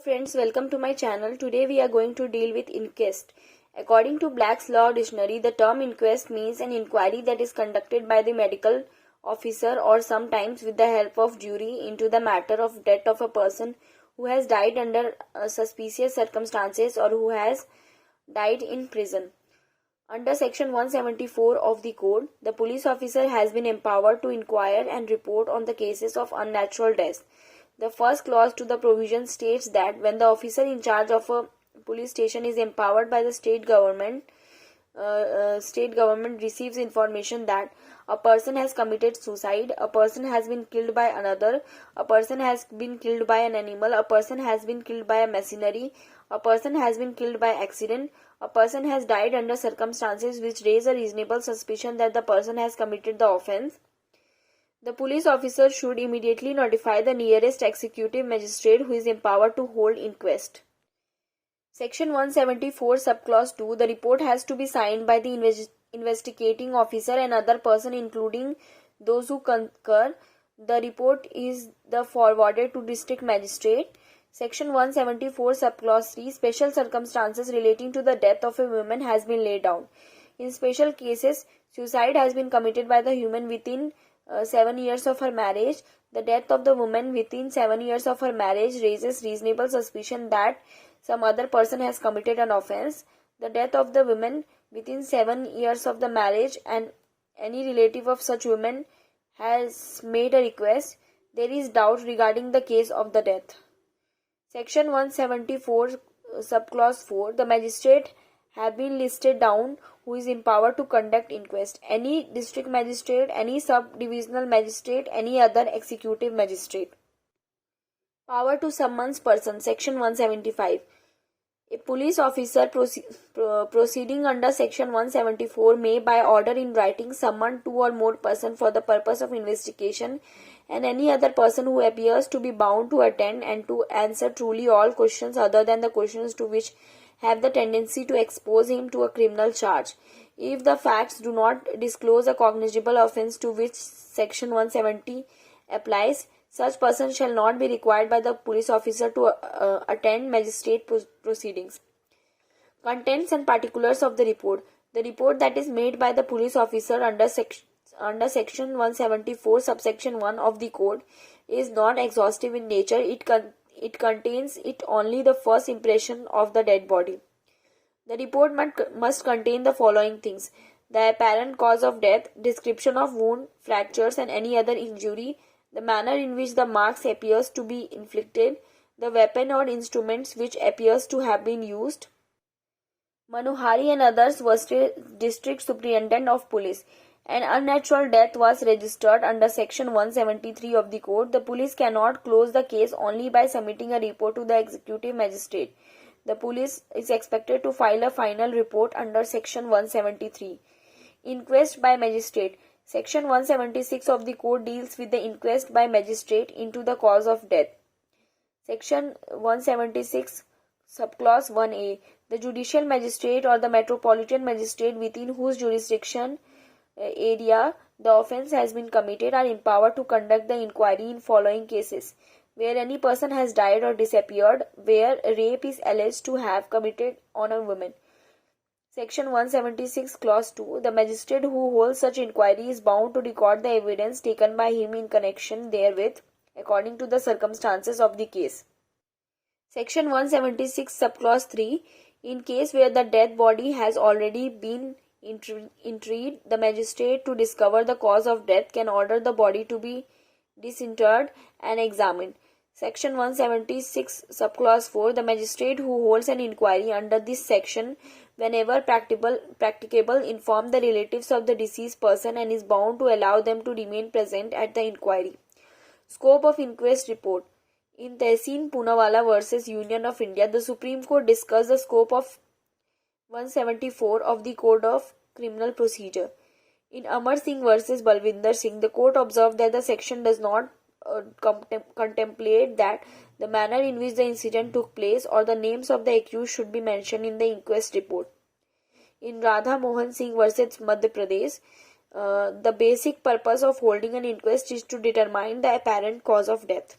Friends, welcome to my channel. Today we are going to deal with inquest. According to Black's Law Dictionary, the term inquest means an inquiry that is conducted by the medical officer or sometimes with the help of jury into the matter of death of a person who has died under suspicious circumstances or who has died in prison. Under Section 174 of the Code, the police officer has been empowered to inquire and report on the cases of unnatural death. The first clause to the provision states that when the officer in charge of a police station is empowered by the state government receives information that a person has committed suicide, a person has been killed by another, a person has been killed by an animal, a person has been killed by a machinery, a person has been killed by accident, a person has died under circumstances which raise a reasonable suspicion that the person has committed the offence. The police officer should immediately notify the nearest executive magistrate who is empowered to hold inquest. Section 174 subclause 2. The report has to be signed by the investigating officer and other person including those who concur. The report is forwarded to district magistrate. Section 174 subclause 3. Special circumstances relating to the death of a woman has been laid down. In special cases, suicide has been committed by the woman within 7 years of her marriage. The death of the woman within 7 years of her marriage raises reasonable suspicion that some other person has committed an offence. The death of the woman within 7 years of the marriage and any relative of such woman has made a request. There is doubt regarding the case of the death. Section 174 subclause 4. The magistrate have been listed down who is empowered to conduct inquest. Any district magistrate, any sub-divisional magistrate, any other executive magistrate. Power to summons person. Section 175. A police officer proceeding under Section 174 may by order in writing summon two or more persons for the purpose of investigation and any other person who appears to be bound to attend and to answer truly all questions other than the questions to which have the tendency to expose him to a criminal charge. If the facts do not disclose a cognizable offence to which Section 170 applies, such person shall not be required by the police officer to attend magistrate proceedings. Contents and particulars of the report. The report that is made by the police officer under Section 174 subsection 1 of the Code is not exhaustive in nature. It contains only the first impression of the dead body. The report must contain the following things: the apparent cause of death, description of wound, fractures and any other injury, the manner in which the marks appears to be inflicted, the weapon or instruments which appears to have been used. Manohari and others was district superintendent of police. An unnatural death was registered under Section 173 of the Code. The police cannot close the case only by submitting a report to the executive magistrate. The police is expected to file a final report under Section 173. Inquest by magistrate. Section 176 of the Code deals with the inquest by magistrate into the cause of death. Section 176 subclause 1A. The judicial magistrate or the metropolitan magistrate within whose jurisdiction area the offence has been committed are empowered to conduct the inquiry in following cases: where any person has died or disappeared, where rape is alleged to have committed on a woman. Section 176 clause 2. The magistrate who holds such inquiry is bound to record the evidence taken by him in connection therewith according to the circumstances of the case. Section 176 subclause 3. In case where the dead body has already been interred, the magistrate, to discover the cause of death, can order the body to be disinterred and examined. Section 176 subclause 4. The magistrate who holds an inquiry under this section, whenever practicable, inform the relatives of the deceased person and is bound to allow them to remain present at the inquiry. Scope of inquest report. In Tehseen Poonawalla vs. Union of India, the Supreme Court discussed the scope of 174 of the Code of Criminal Procedure. In Amar Singh vs. Balwinder Singh, the court observed that the section does not contemplate that the manner in which the incident took place or the names of the accused should be mentioned in the inquest report. In Radha Mohan Singh vs. Madhya Pradesh, the basic purpose of holding an inquest is to determine the apparent cause of death.